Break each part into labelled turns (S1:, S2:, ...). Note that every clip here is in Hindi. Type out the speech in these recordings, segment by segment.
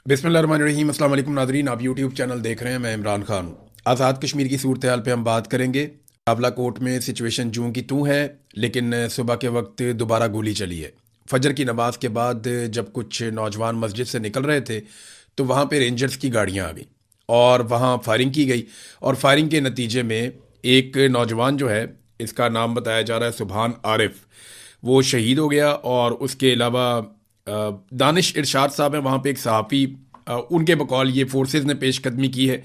S1: बिस्मिल्लाहिर्रहमानिर्रहीम। अस्सलाम वालेकुम नाज़रीन, आप यूट्यूब चैनल देख रहे हैं। मैं इमरान खान हूँ। आज़ाद कश्मीर की सूरत हाल पे हम बात करेंगे। काबला कोट में सिचुएशन जूं की तूं है, लेकिन सुबह के वक्त दोबारा गोली चली है। फजर की नमाज के बाद जब कुछ नौजवान मस्जिद से निकल रहे थे तो वहाँ पे रेंजर्स की गाड़ियाँ आ गई और वहाँ फायरिंग की गई। और फायरिंग के नतीजे में एक नौजवान जो है, इसका नाम बताया जा रहा है सुभान आरिफ, वो शहीद हो गया। और उसके अलावा दानिश इरशाद साहब हैं वहाँ पे, एक सहाफ़ी, उनके बकौल ये फोर्सेस ने पेशकदमी की है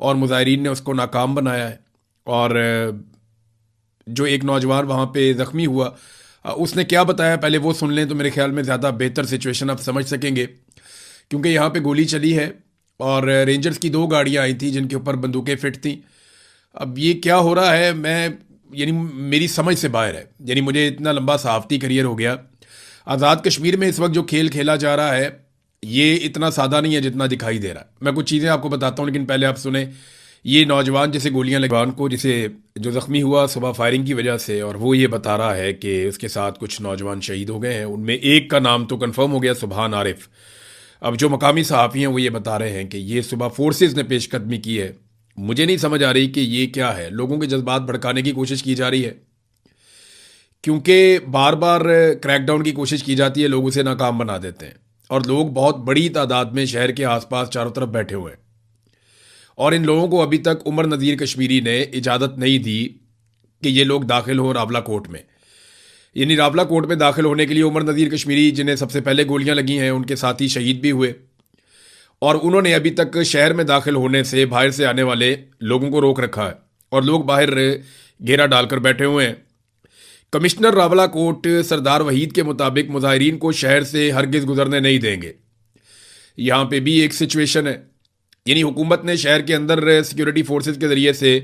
S1: और मुजाहिरीन ने उसको नाकाम बनाया है। और जो एक नौजवान वहाँ पे ज़ख्मी हुआ, उसने क्या बताया पहले वो सुन लें तो मेरे ख्याल में ज़्यादा बेहतर सिचुएशन आप समझ सकेंगे। क्योंकि यहाँ पे गोली चली है और रेंजर्स की दो गाड़ियाँ आई थी जिनके ऊपर बंदूकें फिट थी। अब ये क्या हो रहा है, मैं यानी मेरी समझ से बाहर है। यानी मुझे इतना लंबा सहाफ़ती करियर हो गया। आज़ाद कश्मीर में इस वक्त जो खेल खेला जा रहा है ये इतना सादा नहीं है जितना दिखाई दे रहा है। मैं कुछ चीज़ें आपको बताता हूँ, लेकिन पहले आप सुने। ये नौजवान जैसे गोलियां लगवान को, जिसे जो ज़ख्मी हुआ सुबह फायरिंग की वजह से, और वो ये बता रहा है कि उसके साथ कुछ नौजवान शहीद हो गए हैं। उनमें एक का नाम तो कन्फर्म हो गया, सुभान आरिफ। अब जो मकामी सहाफ़ी हैं वो ये बता रहे हैं कि ये सुबह फोर्सेस ने पेशकदमी की है। मुझे नहीं समझ आ रही कि ये क्या है। लोगों के जज्बात भड़काने की कोशिश की जा रही है, क्योंकि बार बार क्रैकडाउन की कोशिश की जाती है, लोग उसे नाकाम बना देते हैं। और लोग बहुत बड़ी तादाद में शहर के आसपास चारों तरफ बैठे हुए हैं और इन लोगों को अभी तक उमर नज़ीर कश्मीरी ने इजाज़त नहीं दी कि ये लोग दाखिल हो रावला कोट में। यानी रावला कोट में दाखिल होने के लिए उमर नज़ीर कश्मीरी, जिन्हें सबसे पहले गोलियां लगी हैं, उनके साथी शहीद भी हुए और उन्होंने अभी तक शहर में दाखिल होने से बाहर से आने वाले लोगों को रोक रखा है और लोग बाहर घेरा डालकर बैठे हुए हैं। कमिश्नर रावला कोट सरदार वहीद के मुताबिक मुजाहिरीन को शहर से हरगिज गुजरने नहीं देंगे। यहाँ पे भी एक सिचुएशन है। यानी हुकूमत ने शहर के अंदर सिक्योरिटी फोर्सेस के ज़रिए से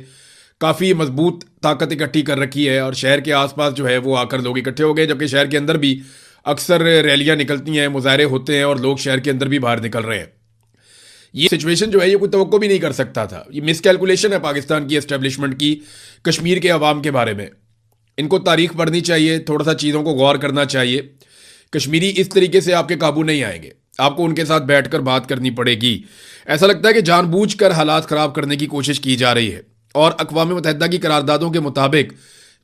S1: काफ़ी मजबूत ताकत इकट्ठी कर रखी है और शहर के आसपास जो है वो आकर लोग इकट्ठे हो गए। जबकि शहर के अंदर भी अक्सर रैलियाँ निकलती हैं, मुजाहरे होते हैं और लोग शहर के अंदर भी बाहर निकल रहे हैं। ये सिचुएशन जो है ये कोई तवक्को भी नहीं कर सकता था। ये मिसकैलकुलेशन है पाकिस्तान की एस्टेब्लिशमेंट की कश्मीर के अवाम के बारे में। इनको तारीख पढ़नी चाहिए, थोड़ा सा चीज़ों को गौर करना चाहिए। कश्मीरी इस तरीके से आपके काबू नहीं आएंगे, आपको उनके साथ बैठकर बात करनी पड़ेगी। ऐसा लगता है कि जानबूझकर हालात ख़राब करने की कोशिश की जा रही है और अक़वाम मुत्तहिदा की करारदादों के मुताबिक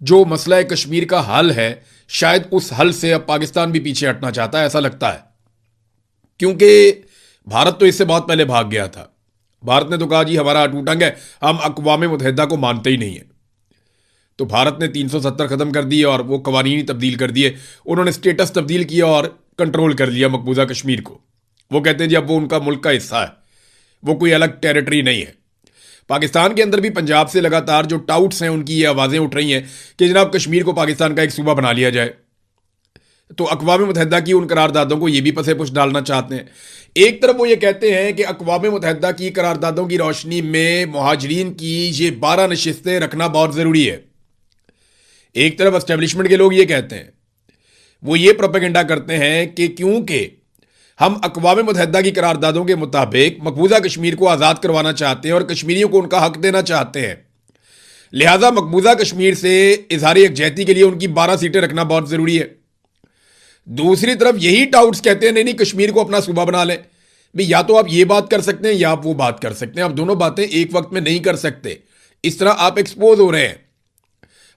S1: जो मसला कश्मीर का हल है, शायद उस हल से अब पाकिस्तान भी पीछे हटना चाहता है, ऐसा लगता है। क्योंकि भारत तो इससे बहुत पहले भाग गया था। भारत ने तो कहा जी हमारा अटूट अंग है, हम अक़वाम मुत्तहिदा को मानते ही नहीं है। तो भारत ने 370 ख़त्म कर दिए और वो कवानीन तब्दील कर दिए। उन्होंने स्टेटस तब्दील किया और कंट्रोल कर लिया मकबूजा कश्मीर को। वो कहते हैं जी अब वो उनका मुल्क का हिस्सा है, वो कोई अलग टेरिटरी नहीं है। पाकिस्तान के अंदर भी पंजाब से लगातार जो टाउट्स हैं उनकी ये आवाज़ें उठ रही हैं कि जनाब कश्मीर को पाकिस्तान का एक सूबा बना लिया जाए। तो अक़वाम मुत्तहिदा की उन करारदादों को ये भी पसे पुश डालना चाहते हैं। एक तरफ वो ये कहते हैं कि अक़वाम मुत्तहिदा की करारदादों की रोशनी में मुहाजिरीन की ये 12 नशिस्तें रखना बहुत ज़रूरी है। एक तरफ एस्टेब्लिशमेंट के लोग ये कहते हैं, वो ये प्रोपेगेंडा करते हैं कि क्योंकि हम अक़वाम मुत्तहिदा की करारदादों के मुताबिक मकबूजा कश्मीर को आज़ाद करवाना चाहते हैं और कश्मीरियों को उनका हक देना चाहते हैं, लिहाजा मकबूजा कश्मीर से इजहार यकजहती के लिए उनकी 12 सीटें रखना बहुत ज़रूरी है। दूसरी तरफ यही टाउट्स कहते हैं नहीं नहीं कश्मीर को अपना सूबा बना लें। भाई या तो आप ये बात कर सकते हैं या आप वो बात कर सकते हैं, आप दोनों बातें एक वक्त में नहीं कर सकते। इस तरह आप एक्सपोज हो रहे हैं।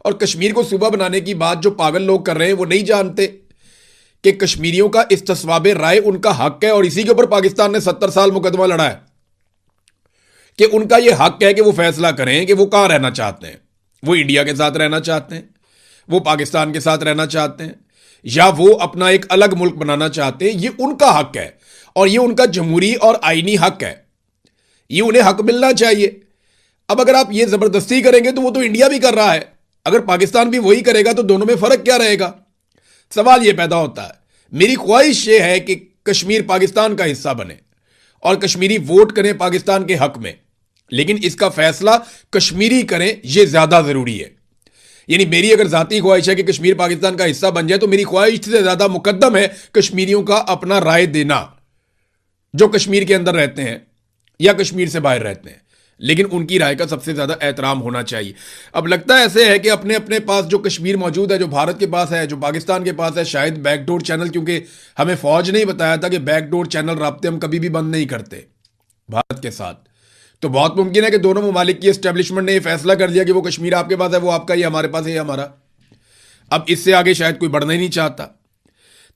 S1: और कश्मीर को सूबा बनाने की बात जो पागल लोग कर रहे हैं वो नहीं जानते कि कश्मीरियों का इस्तिस्वाबे राय उनका हक है और इसी के ऊपर पाकिस्तान ने 70 साल मुकदमा लड़ा है कि उनका ये हक है कि वो फैसला करें कि वो कहां रहना चाहते हैं। वो इंडिया के साथ रहना चाहते हैं, वो पाकिस्तान के साथ रहना चाहते हैं, या वो अपना एक अलग मुल्क बनाना चाहते हैं। ये उनका हक है और ये उनका जमहूरी और आईनी हक है। ये उन्हें हक मिलना चाहिए। अब अगर आप ये जबरदस्ती करेंगे तो वो तो इंडिया भी कर रहा है, अगर पाकिस्तान भी वही करेगा तो दोनों में फर्क क्या रहेगा। सवाल यह पैदा होता है। मेरी ख्वाहिश यह है कि कश्मीर पाकिस्तान का हिस्सा बने और कश्मीरी वोट करें पाकिस्तान के हक में, लेकिन इसका फैसला कश्मीरी करें, यह ज्यादा जरूरी है। यानी मेरी अगर जाती ख्वाहिश है कि कश्मीर पाकिस्तान का हिस्सा बन जाए तो मेरी ख्वाहिश से ज्यादा मुकद्दम है कश्मीरियों का अपना राय देना, जो कश्मीर के अंदर रहते हैं या कश्मीर से बाहर रहते हैं। लेकिन उनकी राय का सबसे ज्यादा एहतराम होना चाहिए। अब लगता है ऐसे है कि अपने अपने पास जो कश्मीर मौजूद है, जो भारत के पास है, जो पाकिस्तान के पास है, शायद बैकडोर चैनल, क्योंकि हमें फौज ने ही बताया था कि बैकडोर चैनल राब्ते हम कभी भी बंद नहीं करते भारत के साथ, तो बहुत मुमकिन है कि दोनों ममालिक की एस्टेब्लिशमेंट ने यह फैसला कर लिया कि वो कश्मीर आपके पास है, वो आपका, ही हमारे पास है, हमारा। अब इससे आगे शायद कोई बढ़ना ही नहीं चाहता।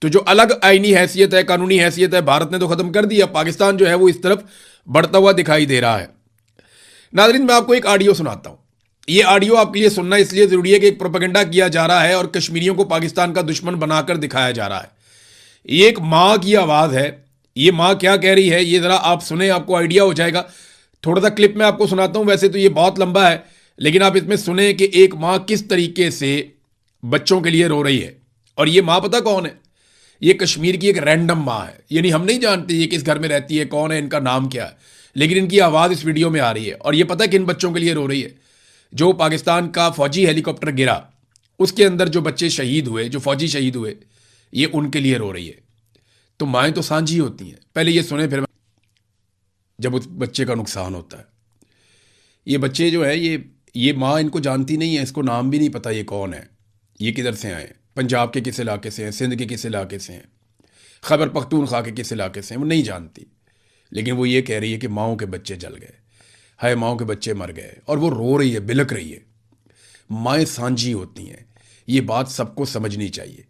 S1: तो जो अलग आईनी हैसियत है, कानूनी हैसियत है, भारत ने तो खत्म कर दिया। पाकिस्तान जो है वो इस तरफ बढ़ता हुआ दिखाई दे रहा है। नाज़रीन, मैं आपको एक ऑडियो सुनाता हूं। ये ऑडियो आपके लिए सुनना इसलिए जरूरी है कि एक प्रोपेगेंडा किया जा रहा है और कश्मीरियों को पाकिस्तान का दुश्मन बनाकर दिखाया जा रहा है। ये एक मां की आवाज है। ये मां क्या कह रही है ये जरा आप सुने, आपको आइडिया हो जाएगा। थोड़ा सा क्लिप मैं आपको सुनाता हूं, वैसे तो ये बहुत लंबा है, लेकिन आप इसमें सुने कि एक मां किस तरीके से बच्चों के लिए रो रही है। और ये मां पता कौन है? ये कश्मीर की एक रैंडम मां है, यानी हम नहीं जानते ये किस घर में रहती है, कौन है, इनका नाम क्या है, लेकिन इनकी आवाज इस वीडियो में आ रही है। और ये पता है किन बच्चों के लिए रो रही है? जो पाकिस्तान का फौजी हेलीकॉप्टर गिरा, उसके अंदर जो बच्चे शहीद हुए, जो फौजी शहीद हुए, ये उनके लिए रो रही है। तो माएँ तो सांझी होती हैं। पहले ये सुने, फिर जब उस बच्चे का नुकसान होता है। ये बच्चे जो है, ये माँ इनको जानती नहीं है, इसको नाम भी नहीं पता ये कौन है, ये किधर से आए, पंजाब के किस इलाके से हैं, सिंध के किस इलाके से हैं, खैबर पख्तूनख्वा के किस इलाके से हैं, वो नहीं जानती। लेकिन वो ये कह रही है कि माओं के बच्चे जल गए, हाय माओं के बच्चे मर गए, और वो रो रही है, बिलक रही है। माएँ सांझी होती हैं, ये बात सबको समझनी चाहिए।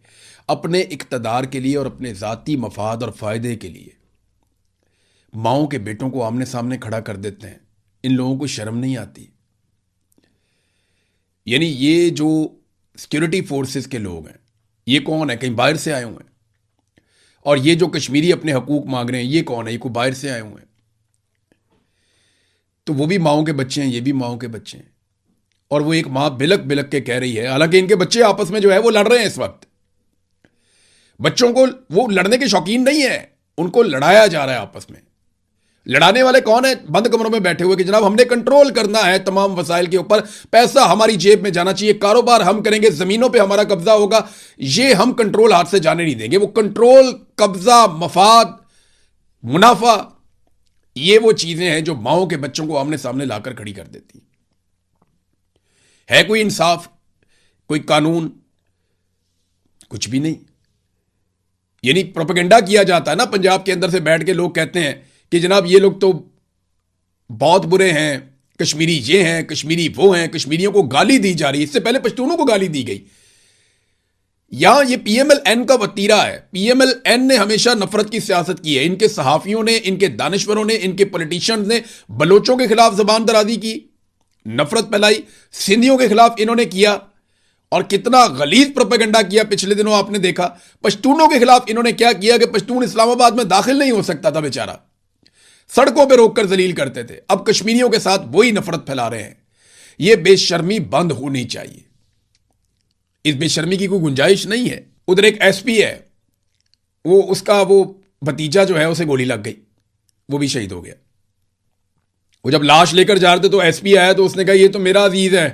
S1: अपने इक़्तिदार के लिए और अपने ज़ाती मफाद और फ़ायदे के लिए माओं के बेटों को आमने सामने खड़ा कर देते हैं। इन लोगों को शर्म नहीं आती? यानी ये जो सिक्योरिटी फोर्सेस के लोग हैं, ये कौन है? कहीं बाहर से आए हुए हैं? और ये जो कश्मीरी अपने हकूक मांग रहे हैं, ये कौन है? ये कोई बाहर से आए हुए हैं? तो वो भी माओं के बच्चे हैं, ये भी माओं के बच्चे हैं। और वो एक माँ बिलक बिलक के कह रही है, हालांकि इनके बच्चे आपस में जो है वो लड़ रहे हैं इस वक्त। बच्चों को, वो लड़ने के शौकीन नहीं है, उनको लड़ाया जा रहा है आपस में। लड़ाने वाले कौन है? बंद कमरों में बैठे हुए कि जनाब हमने कंट्रोल करना है तमाम वसाइल के ऊपर, पैसा हमारी जेब में जाना चाहिए, कारोबार हम करेंगे, जमीनों पे हमारा कब्जा होगा, ये हम कंट्रोल हाथ से जाने नहीं देंगे। वो कंट्रोल, कब्जा, मफाद, मुनाफा, ये वो चीजें हैं जो माओं के बच्चों को आमने सामने लाकर खड़ी कर देती है। कोई इंसाफ, कोई कानून, कुछ भी नहीं। यानी प्रोपेगेंडा किया जाता है ना, पंजाब के अंदर से बैठ के लोग कहते हैं कि जनाब ये लोग तो बहुत बुरे हैं, कश्मीरी ये हैं, कश्मीरी वो हैं, कश्मीरियों को गाली दी जा रही है। इससे पहले पश्तूनों को गाली दी गई। यहां ये पीएमएल-एन का वतीरा है। पीएमएल-एन ने हमेशा नफरत की सियासत की है। इनके सहाफियों ने, इनके दानिश्वरों ने, इनके पॉलिटिशियंस ने बलोचों के खिलाफ जबान दराजी की, नफरत फैलाई, सिंधियों के खिलाफ इन्होंने किया, और कितना गलीज प्रोपेगेंडा किया। पिछले दिनों आपने देखा पश्तूनों के खिलाफ इन्होंने क्या किया कि पश्तून इस्लामाबाद में दाखिल नहीं हो सकता था बेचारा, सड़कों पे रोककर जलील करते थे। अब कश्मीरियों के साथ वही नफरत फैला रहे हैं। यह बेशर्मी बंद होनी चाहिए। इस बेशर्मी की कोई गुंजाइश नहीं है। उधर एक एसपी है, उसका भतीजा जो है उसे गोली लग गई, वो भी शहीद हो गया। वो जब लाश लेकर जा रहे थे तो एसपी आया तो उसने कहा ये तो मेरा अजीज है।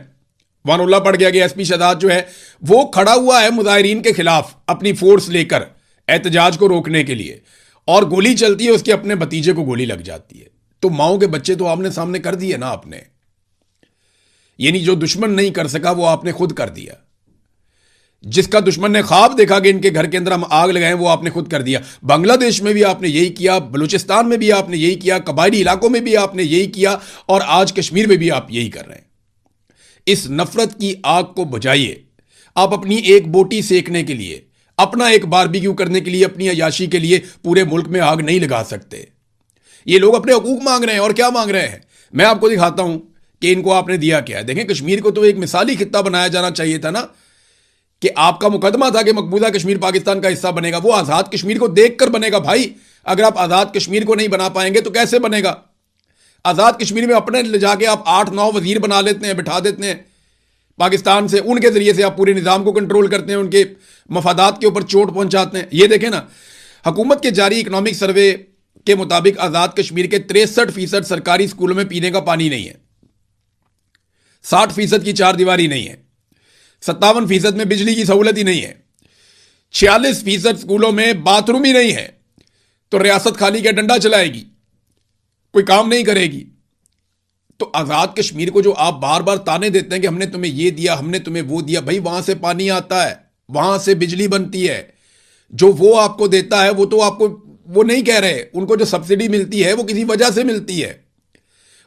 S1: वानुल्लाह पड़ गया कि एसपी शहजाद जो है वो खड़ा हुआ है मुजाहिरीन के खिलाफ अपनी फोर्स लेकर एहतजाज को रोकने के लिए, और गोली चलती है, उसके अपने भतीजे को गोली लग जाती है। तो माओं के बच्चे तो आपने सामने कर दिए ना आपने। यानी जो दुश्मन नहीं कर सका वो आपने खुद कर दिया। जिसका दुश्मन ने ख्वाब देखा कि इनके घर के अंदर हम आग लगाएं, वो आपने खुद कर दिया। बांग्लादेश में भी आपने यही किया, बलूचिस्तान में भी आपने यही किया, कबायली इलाकों में भी आपने यही किया, और आज कश्मीर में भी आप यही कर रहे हैं। इस नफरत की आग को बुझाइए। आप अपनी एक बोटी सेकने के लिए, अपना एक बारबेक्यू करने के लिए, अपनी अयाशी के लिए पूरे मुल्क में आग नहीं लगा सकते। ये लोग अपने हकूक मांग रहे हैं, और क्या मांग रहे हैं मैं आपको दिखाता हूं कि इनको आपने दिया क्या है। देखें, कश्मीर को तो एक मिसाली खित्ता बनाया जाना चाहिए था ना, कि आपका मुकदमा था कि मकबूजा कश्मीर पाकिस्तान का हिस्सा बनेगा। वो आजाद कश्मीर को देखकर बनेगा भाई। अगर आप आजाद कश्मीर को नहीं बना पाएंगे तो कैसे बनेगा? आजाद कश्मीर में अपने ले जाके आप 8-9 वजीर बना लेते हैं, बिठा देते हैं पाकिस्तान से, उनके जरिए से आप पूरे निजाम को कंट्रोल करते हैं, उनके मफादात के ऊपर चोट पहुंचाते हैं। ये देखें ना, हुकूमत के जारी इकोनॉमिक सर्वे के मुताबिक आजाद कश्मीर के 63% सरकारी स्कूलों में पीने का पानी नहीं है, 60% की चार दीवारी नहीं है, 57% में बिजली की सहूलत ही नहीं है, 46% स्कूलों में बाथरूम ही नहीं है। तो रियासत खाली क्या डंडा चलाएगी, कोई काम नहीं करेगी। तो आज़ाद कश्मीर को जो आप बार बार ताने देते हैं कि हमने तुम्हें ये दिया, हमने तुम्हें वो दिया, भाई वहां से पानी आता है, वहां से बिजली बनती है, जो वो आपको देता है वो तो आपको वो नहीं कह रहे, उनको जो सब्सिडी मिलती है वो किसी वजह से मिलती है,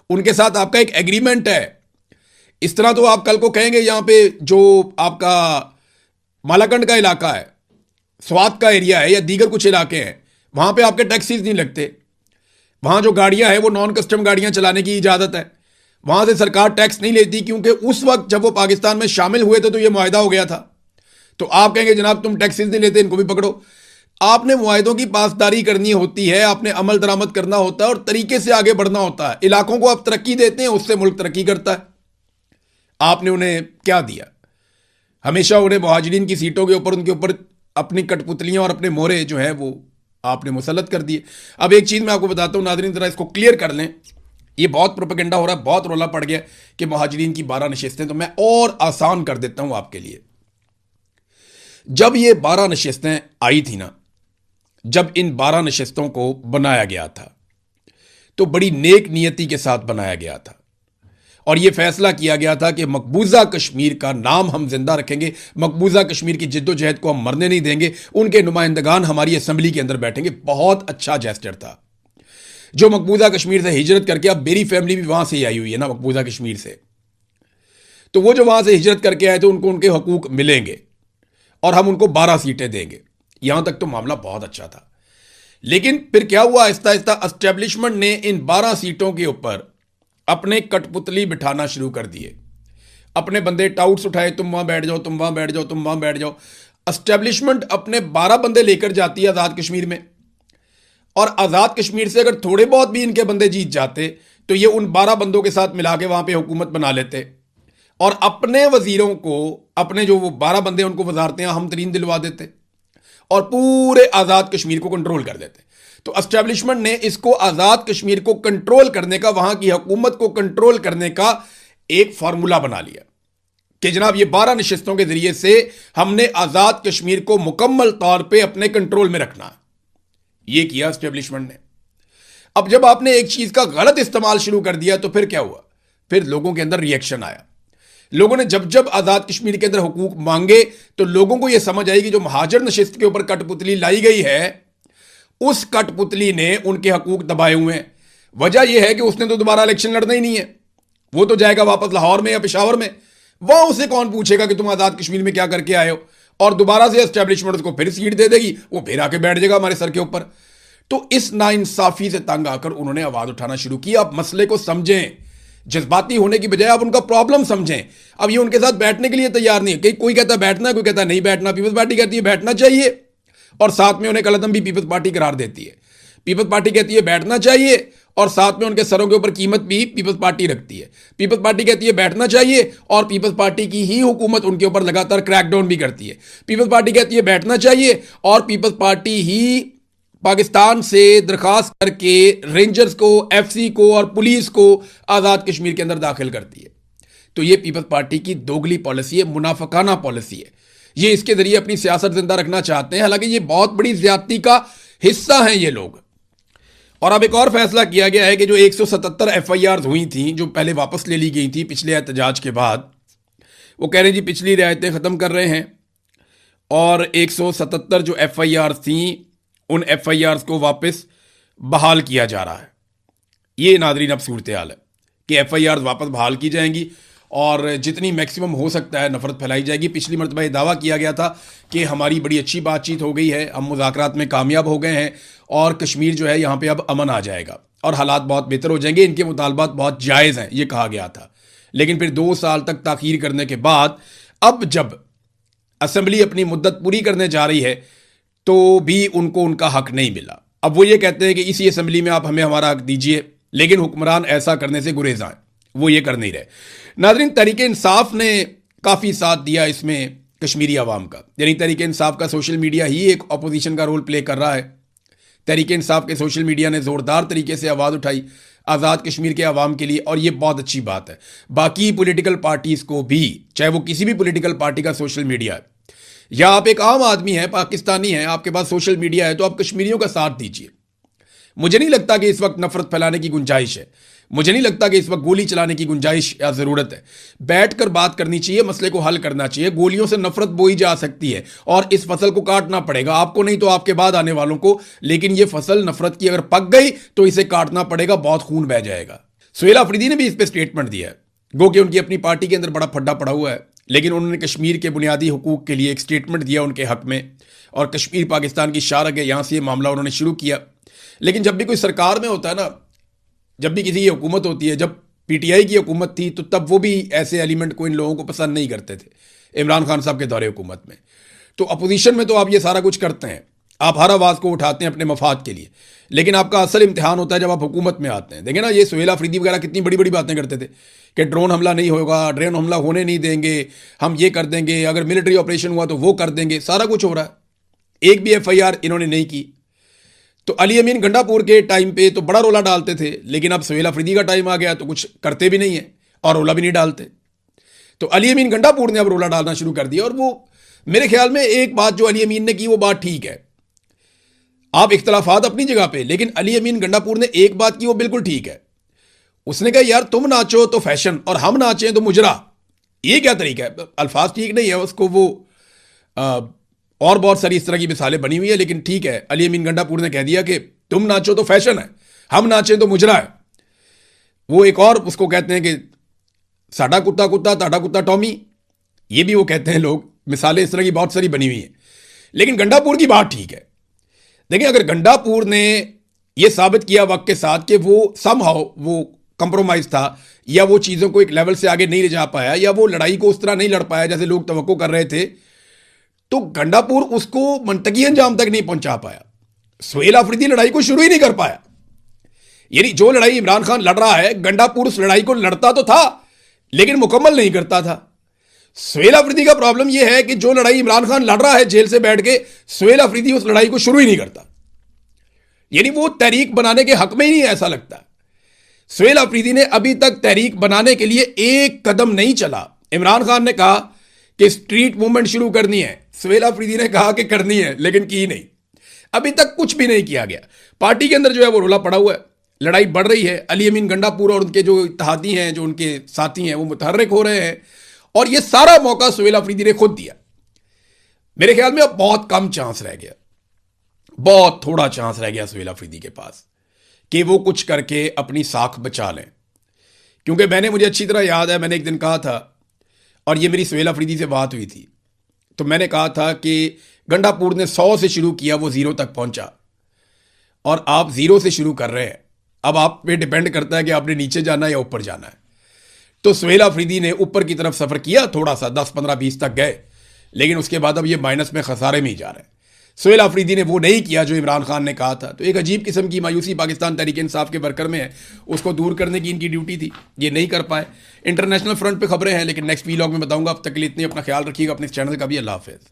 S1: उनके साथ आपका एक एग्रीमेंट है। इस तरह तो आप कल को कहेंगे यहां पे जो आपका मालाकंड का इलाका है, स्वात का एरिया है या दीगर कुछ इलाके हैं, वहां पे आपके टैक्सीज नहीं लगते, वहां जो गाड़ियां हैं वो नॉन कस्टम गाड़ियां चलाने की इजाजत है, वहां से सरकार टैक्स नहीं लेती, क्योंकि उस वक्त जब वो पाकिस्तान में शामिल हुए थे तो ये मुआहिदा हो गया था। तो आप कहेंगे जनाब तुम टैक्सेस नहीं लेते, इनको भी पकड़ो। आपने मुआहिदों की पासदारी करनी होती है, आपने अमल दरामद करना होता है और तरीके से आगे बढ़ना होता है। इलाकों को आप तरक्की देते हैं, उससे मुल्क तरक्की करता है। आपने उन्हें क्या दिया? हमेशा उन्हें मुहाजिरीन की सीटों के ऊपर उनके ऊपर अपनी कठपुतलियां और अपने मोहरे जो है वो आपने मुसल्लत कर दिए। अब एक चीज मैं आपको बताता हूं नाज़रीन, जरा इसको क्लियर कर लें, ये बहुत प्रोपेगेंडा हो रहा है, बहुत रोला पड़ गया कि मुहाजिरीन की 12 नशिस्तें, तो मैं और आसान कर देता हूं आपके लिए। जब ये 12 नशिस्तें आई थी ना, जब इन 12 नशिस्तों को बनाया गया था तो बड़ी नेक नियति के साथ बनाया गया था और यह फैसला किया गया था कि मकबूजा कश्मीर का नाम हम जिंदा रखेंगे, मकबूजा कश्मीर की जिद्दोजहद को हम मरने नहीं देंगे, उनके नुमाइंदगान हमारी असेंबली के अंदर बैठेंगे। बहुत अच्छा जेस्चर था। जो मकबूजा कश्मीर से हिजरत करके, अब मेरी फैमिली भी वहां से ही आई हुई है ना मकबूजा कश्मीर से, तो वो जो वहां से हिजरत करके आए थे उनको उनके हकूक मिलेंगे और हम उनको 12 सीटें देंगे। यहां तक तो मामला बहुत अच्छा था। लेकिन फिर क्या हुआ, आहिस्ता आहिस्ता एस्टेब्लिशमेंट ने इन 12 सीटों के ऊपर अपने कठपुतली बिठाना शुरू कर दिए, अपने बंदे टाउट्स उठाए, तुम वहां बैठ जाओ, तुम वहां बैठ जाओ, तुम वहां बैठ जाओ। एस्टेब्लिशमेंट अपने 12 बंदे लेकर जाती है आजाद कश्मीर में, और आजाद कश्मीर से अगर थोड़े बहुत भी इनके बंदे जीत जाते तो ये उन 12 बंदों के साथ मिला के वहां पे हुकूमत बना लेते और अपने वजीरों को, अपने जो वो 12 बंदे उनको वजारतें हम तरीन दिलवा देते और पूरे आजाद कश्मीर को कंट्रोल कर देते। तो एस्टेब्लिशमेंट ने इसको आजाद कश्मीर को कंट्रोल करने का, वहां की हुकूमत को कंट्रोल करने का एक फार्मूला बना लिया कि जनाब ये 12 नशिस्तों के जरिए से हमने आजाद कश्मीर को मुकम्मल तौर पे अपने कंट्रोल में रखना। ये किया एस्टेब्लिशमेंट ने। अब जब आपने एक चीज का गलत इस्तेमाल शुरू कर दिया तो फिर क्या हुआ? फिर लोगों के अंदर रिएक्शन आया। लोगों ने जब जब आजाद कश्मीर के अंदर हुकूक मांगे तो लोगों को यह समझ आई कि जो महाजर नशिस्त के ऊपर कठपुतली लाई गई है, उस कठपुतली ने उनके हकूक दबाए हुए हैं। वजह यह है कि उसने तो दोबारा इलेक्शन लड़ना ही नहीं है, वो तो जाएगा वापस लाहौर में या पेशावर में। वहां उसे कौन पूछेगा कि तुम आजाद कश्मीर में क्या करके आए हो, और दोबारा से एस्टेब्लिशमेंट उसको फिर सीट दे देगी, वो फिर आके बैठ जाएगा हमारे सर के ऊपर। तो इस नाइंसाफी से तंग आकर उन्होंने आवाज उठाना शुरू की। आप मसले को समझें, जज्बाती होने की बजाय आप उनका प्रॉब्लम समझें। अब ये उनके साथ बैठने के लिए तैयार नहीं है, कोई कहता है बैठना, कोई कहता है नहीं बैठना। पीपल्स पार्टी कहती है बैठना चाहिए और साथ में उन्हें कलदम भी पीपल्स पार्टी करार देती है। पीपल्स पार्टी कहती है बैठना चाहिए और साथ में उनके सरों के ऊपर कीमत भी पीपल्स पार्टी रखती है। पीपल्स पार्टी कहती है बैठना चाहिए और पीपल्स पार्टी की ही हुकूमत उनके ऊपर लगातार क्रैकडाउन भी करती है। पीपल्स पार्टी कहती है बैठना चाहिए और पीपल्स पार्टी ही पाकिस्तान से दरखास्त करके रेंजर्स को, एफसी को और पुलिस को आजाद कश्मीर के अंदर दाखिल करती है। तो ये पीपल्स पार्टी की दोगली पॉलिसी है, मुनाफिकाना पॉलिसी है। ये इसके जरिए अपनी सियासत जिंदा रखना चाहते हैं, हालांकि ये बहुत बड़ी ज्यादती का हिस्सा हैं ये लोग। और अब एक और फैसला किया गया है कि जो 177 एफआईआर हुई थी, जो पहले वापस ले ली गई थी पिछले एहतजाज के बाद, वो कह रहे हैं जी पिछली रियायतें खत्म कर रहे हैं और 177 जो एफआईआर थी उन एफआईआर को वापस बहाल किया जा रहा है। ये नादरीन अब सूरत हाल है कि एफआईआर वापस बहाल की जाएंगी और जितनी मैक्सिमम हो सकता है नफरत फैलाई जाएगी। पिछली मरतबा ये दावा किया गया था कि हमारी बड़ी अच्छी बातचीत हो गई है, हम मुज़ाकरात में कामयाब हो गए हैं और कश्मीर जो है यहाँ पे अब अमन आ जाएगा और हालात बहुत बेहतर हो जाएंगे, इनके मुतालबात बहुत जायज़ हैं, ये कहा गया था। लेकिन फिर 2 साल तक ताखीर करने के बाद अब जब असेंबली अपनी मुद्दत पूरी करने जा रही है तो भी उनको उनका हक नहीं मिला। अब वो ये कहते हैं कि इसी असेंबली में आप हमें हमारा हक दीजिए, लेकिन हुक्मरान ऐसा करने से गुरेज़ आए, वो ये कर नहीं रहे। नाज़रीन, तहरीक इंसाफ ने काफ़ी साथ दिया इसमें कश्मीरी आवाम का, यानी तहरीक इंसाफ का सोशल मीडिया ही एक अपोजिशन का रोल प्ले कर रहा है। तहरीक इंसाफ के सोशल मीडिया ने ज़ोरदार तरीके से आवाज़ उठाई आज़ाद कश्मीर के आवाम के लिए और ये बहुत अच्छी बात है। बाकी पॉलिटिकल पार्टीज़ को भी, चाहे वो किसी भी पॉलिटिकल पार्टी का सोशल मीडिया है या आप एक आम आदमी हैं, पाकिस्तानी हैं, आपके पास सोशल मीडिया है, तो आप कश्मीरियों का साथ दीजिए। मुझे नहीं लगता कि इस वक्त नफरत फैलाने की गुंजाइश है, मुझे नहीं लगता कि इस वक्त गोली चलाने की गुंजाइश या ज़रूरत है। बैठकर बात करनी चाहिए, मसले को हल करना चाहिए। गोलियों से नफरत बोई जा सकती है और इस फसल को काटना पड़ेगा, आपको नहीं तो आपके बाद आने वालों को, लेकिन ये फसल नफरत की अगर पक गई तो इसे काटना पड़ेगा, बहुत खून बह जाएगा। सुहेल अफरीदी ने भी इस पर स्टेटमेंट दिया है, गो कि उनकी अपनी पार्टी के अंदर बड़ा फड्डा पड़ा हुआ है, लेकिन उन्होंने कश्मीर के बुनियादी हुकूक के लिए एक स्टेटमेंट दिया उनके हक में, और कश्मीर पाकिस्तान की शारग है, यहाँ से ये मामला उन्होंने शुरू किया। लेकिन जब भी कोई सरकार में होता है ना, जब भी किसी की हुकूमत होती है, जब पीटीआई की हुकूमत थी तो तब वो भी ऐसे एलिमेंट को इन लोगों को पसंद नहीं करते थे इमरान खान साहब के दौरे हुकूमत में। तो अपोजिशन में तो आप ये सारा कुछ करते हैं, आप हर आवाज़ को उठाते हैं अपने मफाद के लिए, लेकिन आपका असल इम्तिहान होता है जब आप हुकूमत में आते हैं। देखें ना, ये सुहेल अफरीदी वगैरह कितनी बड़ी बड़ी बातें करते थे कि ड्रोन हमला नहीं होगा, ड्रोन हमला होने नहीं देंगे, हम ये कर देंगे, अगर मिलिट्री ऑपरेशन हुआ तो वो कर देंगे, सारा कुछ हो रहा है। एक भी एफआईआर इन्होंने नहीं की। तो अली अमीन गंडापुर के टाइम पे तो बड़ा रोला डालते थे, लेकिन अब सुहेल अफरीदी का टाइम आ गया तो कुछ करते भी नहीं है और रोला भी नहीं डालते। तो अली अमीन गंडापुर ने अब रोला डालना शुरू कर दिया, और वो मेरे ख्याल में एक बात जो अली अमीन ने की वो बात ठीक है। आप इख्तलाफात अपनी जगह पे, लेकिन अली अमीन गंडापुर ने एक बात की वो बिल्कुल ठीक है। उसने कहा यार तुम नाचो तो फैशन और हम नाचें तो मुजरा, ये क्या तरीका है? अल्फाज ठीक नहीं है, उसको वो और बहुत सारी इस तरह की मिसालें बनी हुई है, लेकिन ठीक है, अली अमीन गंडापुर ने कह दिया कि तुम नाचो तो फैशन है, हम नाचें तो मुजरा है। वो एक और उसको कहते हैं कि साडा कुत्ता कुत्ता ताडा कुत्ता टॉमी, ये भी वो कहते हैं लोग। मिसालें इस तरह की बहुत सारी बनी हुई हैं, लेकिन गंडापुर की बात ठीक है। देखिए, अगर गंडापुर ने यह साबित किया वक्त के साथ कि वो समहाउ वो कंप्रोमाइज था, या वो चीज़ों को एक लेवल से आगे नहीं ले जा पाया, या वो लड़ाई को उस तरह नहीं लड़ पाया जैसे लोग तवक्को कर रहे थे, तो गंडापुर उसको मंतकी अंजाम तक नहीं पहुंचा पाया। सुहेल अफरीदी लड़ाई को शुरू ही नहीं कर पाया। यानी जो लड़ाई इमरान खान लड़ रहा है, गंडापुर उस लड़ाई को लड़ता तो था लेकिन मुकम्मल नहीं करता था। सुहेल अफरीदी का प्रॉब्लम यह है कि जो लड़ाई इमरान खान लड़ रहा है जेल से बैठ के, सुहेल अफरीदी उस लड़ाई को शुरू ही नहीं करता। यानी वो तहरीक बनाने के हक में ही नहीं, ऐसा लगता है। सुहेल अफरीदी ने अभी तक तहरीक बनाने के लिए एक कदम नहीं चला। इमरान खान ने कहा कि स्ट्रीट मूवमेंट शुरू करनी है, सुहेल अफरीदी ने कहा कि करनी है, लेकिन की नहीं। अभी तक कुछ भी नहीं किया गया। पार्टी के अंदर जो है वो रोला पड़ा हुआ है, लड़ाई बढ़ रही है। अली अमीन गंडापुर और उनके जो इत्तेहादी हैं, जो उनके साथी हैं, वो मुतहर्रिक हो रहे हैं, और ये सारा मौका सुहेल अफरीदी ने खुद दिया। मेरे ख्याल में अब बहुत कम चांस रह गया, बहुत थोड़ा चांस रह गया सुहेल अफरीदी के पास कि वो कुछ करके अपनी साख बचा लें। क्योंकि मुझे अच्छी तरह याद है, मैंने एक दिन कहा था, और ये मेरी सुहेल अफरीदी से बात हुई थी, तो मैंने कहा था कि गंडापुर ने 100 से शुरू किया, वो 0 तक पहुंचा, और आप 0 से शुरू कर रहे हैं। अब आप पे डिपेंड करता है कि आपने नीचे जाना है या ऊपर जाना है। तो सुहेल अफरीदी ने ऊपर की तरफ सफ़र किया, थोड़ा सा 10, 15, 20 तक गए, लेकिन उसके बाद अब ये माइनस में खसारे में ही जा रहे हैं। सुहेल अफरीदी ने वो नहीं किया जो इमरान खान ने कहा था। तो एक अजीब किस्म की मायूसी पाकिस्तान तहरीक इंसाफ के वर्कर में है, उसको दूर करने की इनकी ड्यूटी थी, ये नहीं कर पाए। इंटरनेशनल फ्रंट पे खबरें हैं, लेकिन नेक्स्ट वीलॉग में बताऊंगा। अब तक के लिए इतनी, अपना ख्याल रखिएगा, अपने चैनल का भी। अल्लाह हाफिज़।